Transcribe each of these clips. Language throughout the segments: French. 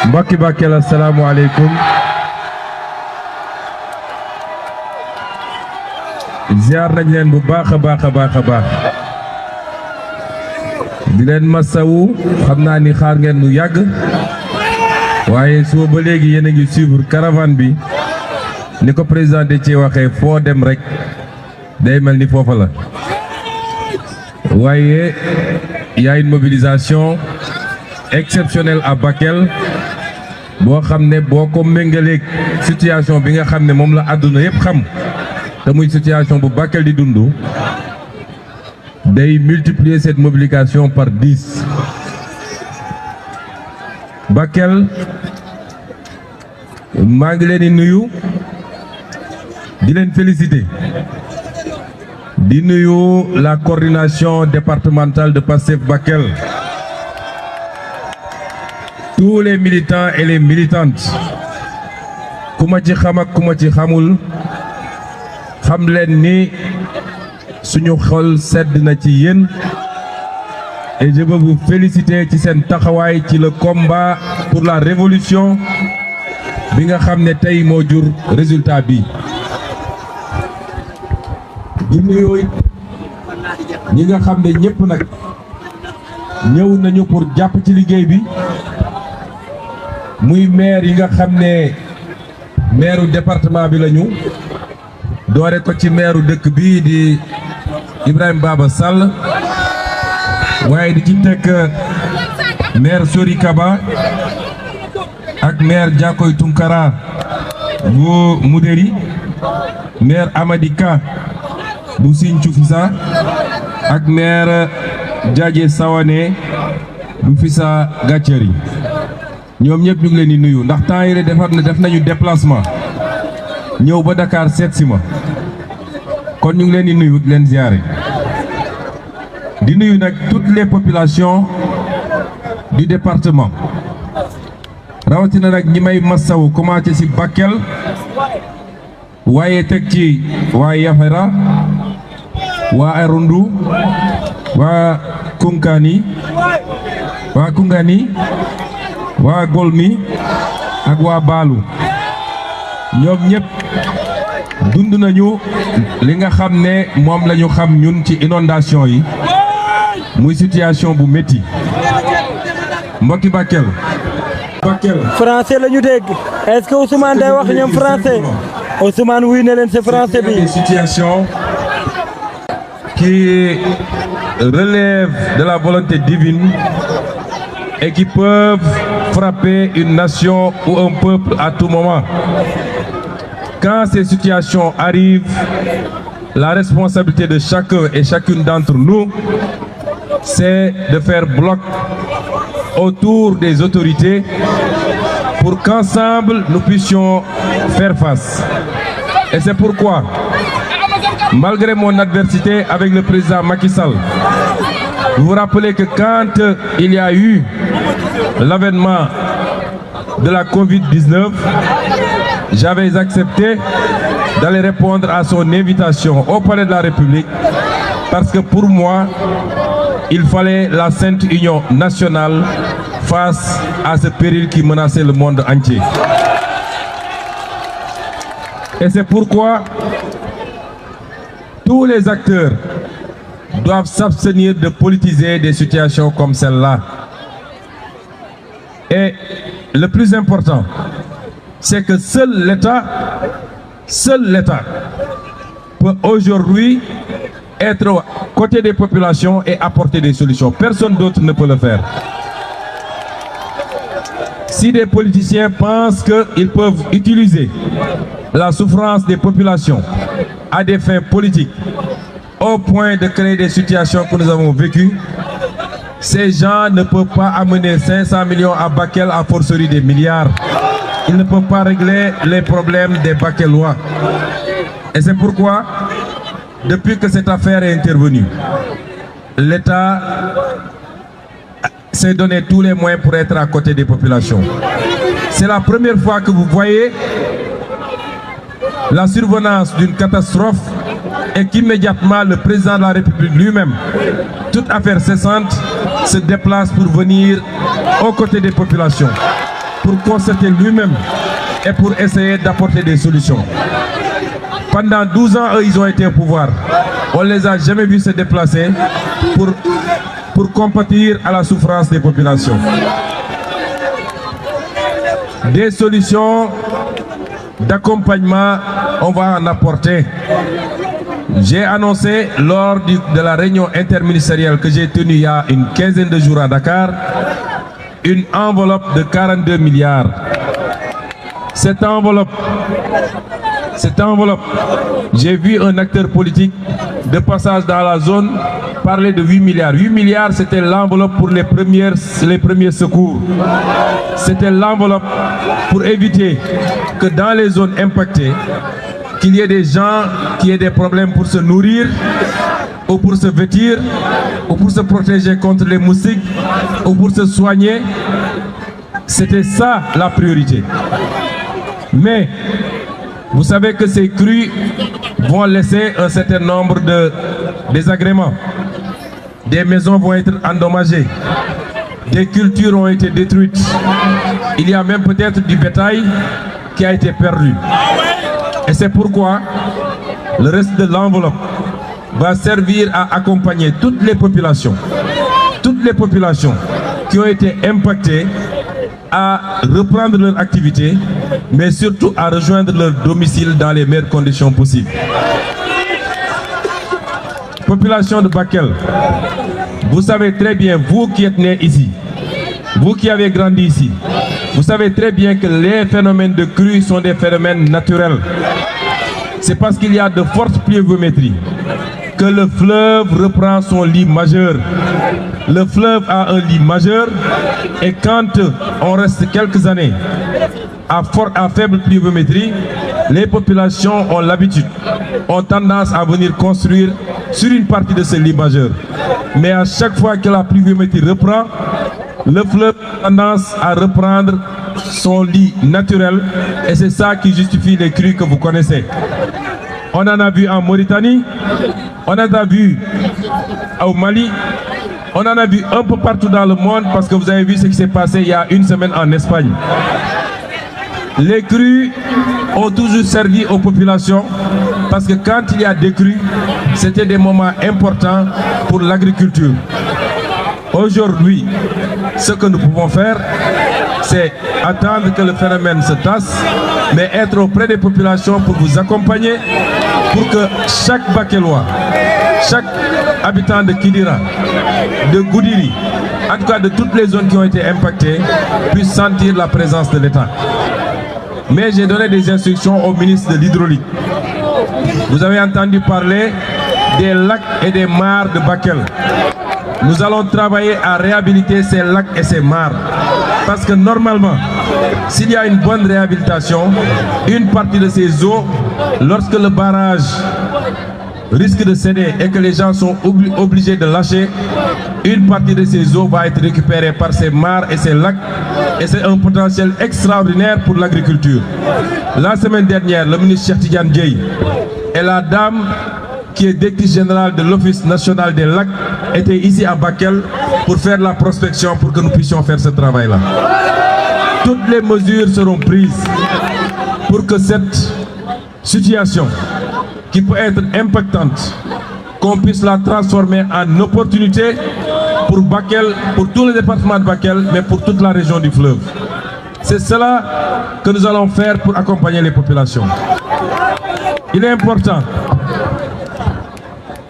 mbokki Bakel assalamu alaikum. ziar nañ leen bu baax a baax di leen masawu xam naa ni xaar ngeen lu yàgg waaye suba ba léegi yéen a ngi suivre caravane bi ni ko président de ci waxee foo dem rek day mel ni foofa la waaye y a une mobilisation exceptionnelle à Bakel boo xam ne boo ko méngaleeg situation bi nga xam ne moom la àdduna yépp xam te muy situation bu Bakel di dund day multiplier cette mobilisation par 10. Bakel maa ngi leen di nuyu di leen féliciter di nuyu la coordination départementale de Pastef Bakel, tous les militants et les militantes ku ma ci xam ak ku ma ci xamul xam leen ni suñu xol sedd na ci yéen et je veux vous féliciter ci seen taxawaay ci le combat pour la révolution bi nga xam ne tey moo jur résultat bi. di nuyu ñi nga xam ne ñëpp nag ñëw nañu pour jàpp ci liggéey bi muy maire yi nga xam ne maire département bi lañu doore ko ci maire dëkk bii di Ibrahima Baba Sall waaye di ci teg maire Sori Kaba ak maire Diakoy Tunkara bu Moudéri, maire Amadika bu Sinthiou Fissa ak maire Diadje Sawane bu Fissa Gàccari ñoom ñëpp ñu ngi leen di nuyu ndax temps yii def nañu déplacement ñëw ba Dakar seet si ma kon ñu ngi leen di nuyu di leen ziare di nuyu nag toutes les populations du département rawatina nag ñi may massawu commencé ci Bakel waaye teg ci waa Yafera waa Arundu waa Koungani waa Golmi ak waa Baalu ñoom ñëpp dund nañu li nga xam ne moom la ñu xam ñun ci inondation yi muy situation bu métti mbokki Bakel. français la ñu dégg est-ce que Ousmane day wax ñoom français Ousmane wuy na leen c'est français bi. Des situations qui relèvent de la volonté divine et qui peuvent frapper une nation ou un peuple à tout moment. Quand ces situations arrivent, la responsabilité de chacun et chacune d'entre nous, c'est de faire bloc autour des autorités pour qu'ensemble nous puissions faire face. Et c'est pourquoi, malgré mon adversité avec le président Macky Sall, vous vous rappelez que quand il y a eu l'avènement de la Covid-19, j'avais accepté d'aller répondre à son invitation au Palais de la République parce que pour moi, il fallait la Sainte Union nationale face à ce péril qui menaçait le monde entier. Et c'est pourquoi tous les acteurs doivent s'abstenir de politiser des situations comme celle-là. Et le plus important, c'est que seul l'État peut aujourd'hui être aux côtés des populations et apporter des solutions. Personne d'autre ne peut le faire. Si des politiciens pensent qu'ils peuvent utiliser la souffrance des populations à des fins politiques, au point de créer des situations que nous avons vécues, ces gens ne peuvent pas amener 500 millions à Bakel à forcerie des milliards. Ils ne peuvent pas régler les problèmes des Bakelois. Et c'est pourquoi, depuis que cette affaire est intervenue, l'État s'est donné tous les moyens pour être à côté des populations. C'est la première fois que vous voyez la survenance d'une catastrophe et qu'immédiatement le président de la République lui-même, toute affaire cessante, se déplace pour venir aux côtés des populations, pour constater lui-même et pour essayer d'apporter des solutions. Pendant 12 ans, eux, ils ont été au pouvoir. On ne les a jamais vus se déplacer pour compatir à la souffrance des populations. Des solutions d'accompagnement, on va en apporter. J'ai annoncé lors de la réunion interministérielle que j'ai tenue il y a une quinzaine de jours à Dakar, une enveloppe de 42 milliards. Cette enveloppe, j'ai vu un acteur politique de passage dans la zone parler de 8 milliards. 8 milliards, c'était l'enveloppe pour les premiers secours. C'était l'enveloppe pour éviter que dans les zones impactées, qu'il y ait des gens qui aient des problèmes pour se nourrir, ou pour se vêtir, ou pour se protéger contre les moustiques, ou pour se soigner. C'était ça la priorité. Mais vous savez que ces crues vont laisser un certain nombre de désagréments. Des maisons vont être endommagées. Des cultures ont été détruites. Il y a même peut-être du bétail qui a été perdu. Et c'est pourquoi le reste de l'enveloppe va servir à accompagner toutes les populations qui ont été impactées à reprendre leur activité, mais surtout à rejoindre leur domicile dans les meilleures conditions possibles. Population de Bakel, vous savez très bien, vous qui êtes nés ici, vous qui avez grandi ici, vous savez très bien que les phénomènes de crue sont des phénomènes naturels. C'est parce qu'il y a de fortes pluviométries que le fleuve reprend son lit majeur. Le fleuve a un lit majeur et quand on reste quelques années à faible pluviométrie, les populations ont tendance à venir construire sur une partie de ce lit majeur. Mais à chaque fois que la pluviométrie reprend, le fleuve a tendance à reprendre son lit naturel et c'est ça qui justifie les crues que vous connaissez. On en a vu en Mauritanie, on en a vu au Mali, on en a vu un peu partout dans le monde parce que vous avez vu ce qui s'est passé il y a une semaine en Espagne. Les crues ont toujours servi aux populations parce que quand il y a des crues, c'était des moments importants pour l'agriculture. Aujourd'hui, ce que nous pouvons faire, c'est attendre que le phénomène se tasse, mais être auprès des populations pour vous accompagner, pour que chaque Bakelois, chaque habitant de Kidira, de Goudiri, en tout cas de toutes les zones qui ont été impactées, puisse sentir la présence de l'État. Mais j'ai donné des instructions au ministre de l'Hydraulique. Vous avez entendu parler des lacs et des mares de Bakel. Nous allons travailler à réhabiliter ces lacs et ces mares. Parce que normalement, s'il y a une bonne réhabilitation, une partie de ces eaux, lorsque le barrage risque de céder et que les gens sont obligés de lâcher, une partie de ces eaux va être récupérée par ces mares et ces lacs. Et c'est un potentiel extraordinaire pour l'agriculture. La semaine dernière, le ministre Cheikh Tidiane Dièye et la dame qui est directrice générale de l'Office national des lacs étaient ici à Bakel pour faire la prospection pour que nous puissions faire ce travail-là. Toutes les mesures seront prises pour que cette situation qui peut être impactante, qu'on puisse la transformer en opportunité pour Bakel, pour tout le département de Bakel, mais pour toute la région du fleuve. C'est cela que nous allons faire pour accompagner les populations. Il est important.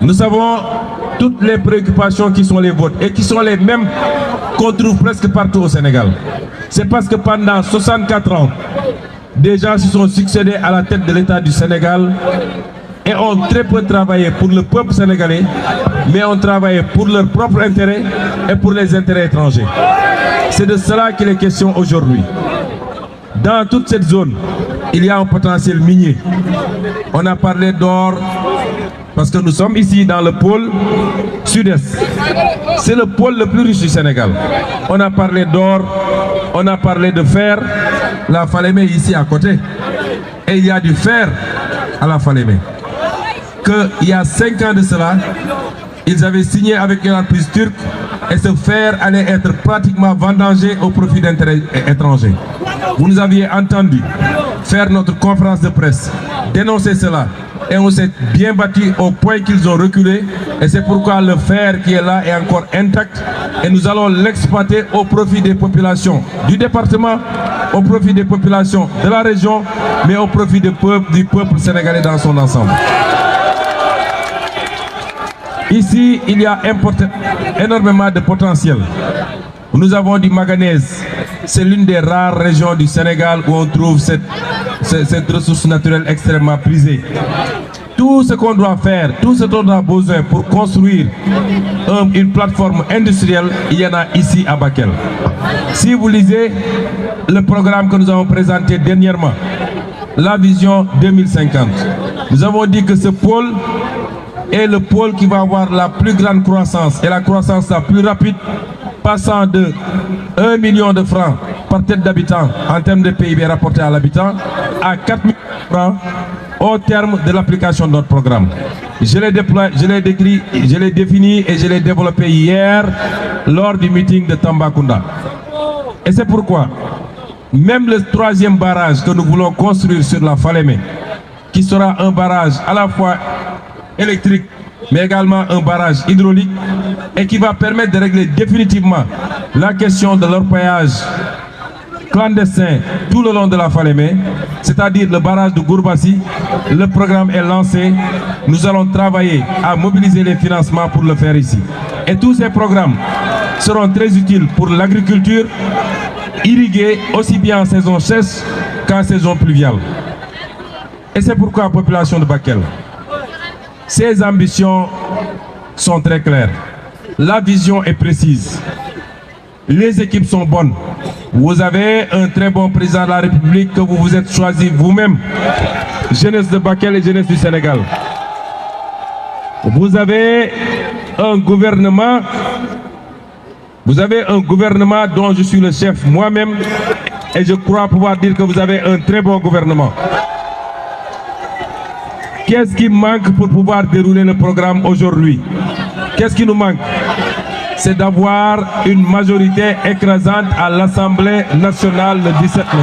Nous savons toutes les préoccupations qui sont les vôtres et qui sont les mêmes qu'on trouve presque partout au Sénégal. C'est parce que pendant 64 ans, des gens se sont succédés à la tête de l'État du Sénégal et ont très peu travaillé pour le peuple sénégalais, mais ont travaillé pour leur propre intérêt et pour les intérêts étrangers. C'est de cela qu'il est question aujourd'hui. Dans toute cette zone, il y a un potentiel minier. On a parlé d'or, parce que nous sommes ici dans le pôle sud-est. C'est le pôle le plus riche du Sénégal. On a parlé d'or, on a parlé de fer. La Falémé est ici à côté. Et il y a du fer à la Falémé. qu'il y a 5 ans de cela, ils avaient signé avec une entreprise turque et ce fer allait être pratiquement vendangé au profit d'intérêts étrangers. Vous nous aviez entendu faire notre conférence de presse, dénoncer cela. Et on s'est bien battu au point qu'ils ont reculé. Et c'est pourquoi le fer qui est là est encore intact. Et nous allons l'exploiter au profit des populations du département, au profit des populations de la région, mais au profit du peuple sénégalais dans son ensemble. Ici, il y a énormément de potentiel. Nous avons du manganèse. C'est l'une des rares régions du Sénégal où on trouve cette ressource naturelle extrêmement prisée. Tout ce qu'on doit faire, tout ce dont on a besoin pour construire une plateforme industrielle, il y en a ici à Bakel. Si vous lisez le programme que nous avons présenté dernièrement, la vision 2050, nous avons dit que ce pôle est le pôle qui va avoir la plus grande croissance et la croissance la plus rapide, passant de 1 million de francs par tête d'habitant en termes de PIB rapporté à l'habitant à 4 millions de francs au terme de l'application de notre programme. Je l'ai décrit, je l'ai défini et je l'ai développé hier lors du meeting de Tambacounda. Et c'est pourquoi même le 3e barrage que nous voulons construire sur la Falémé, qui sera un barrage à la fois électrique mais également un barrage hydraulique et qui va permettre de régler définitivement la question de l'orpaillage clandestin tout le long de la Falémé, c'est-à-dire le barrage de Gourbassi. Le programme est lancé. Nous allons travailler à mobiliser les financements pour le faire ici. Et tous ces programmes seront très utiles pour l'agriculture, irriguée aussi bien en saison sèche qu'en saison pluviale. Et c'est pourquoi la population de Bakel, ses ambitions sont très claires. La vision est précise. Les équipes sont bonnes. Vous avez un très bon président de la République que vous vous êtes choisi vous-même. Jeunesse de Bakel et jeunesse du Sénégal. Vous avez un gouvernement dont je suis le chef moi-même et je crois pouvoir dire que vous avez un très bon gouvernement. Qu'est-ce qui manque pour pouvoir dérouler le programme aujourd'hui? Qu'est-ce qui nous manque? C'est d'avoir une majorité écrasante à l'Assemblée nationale le 17 mai.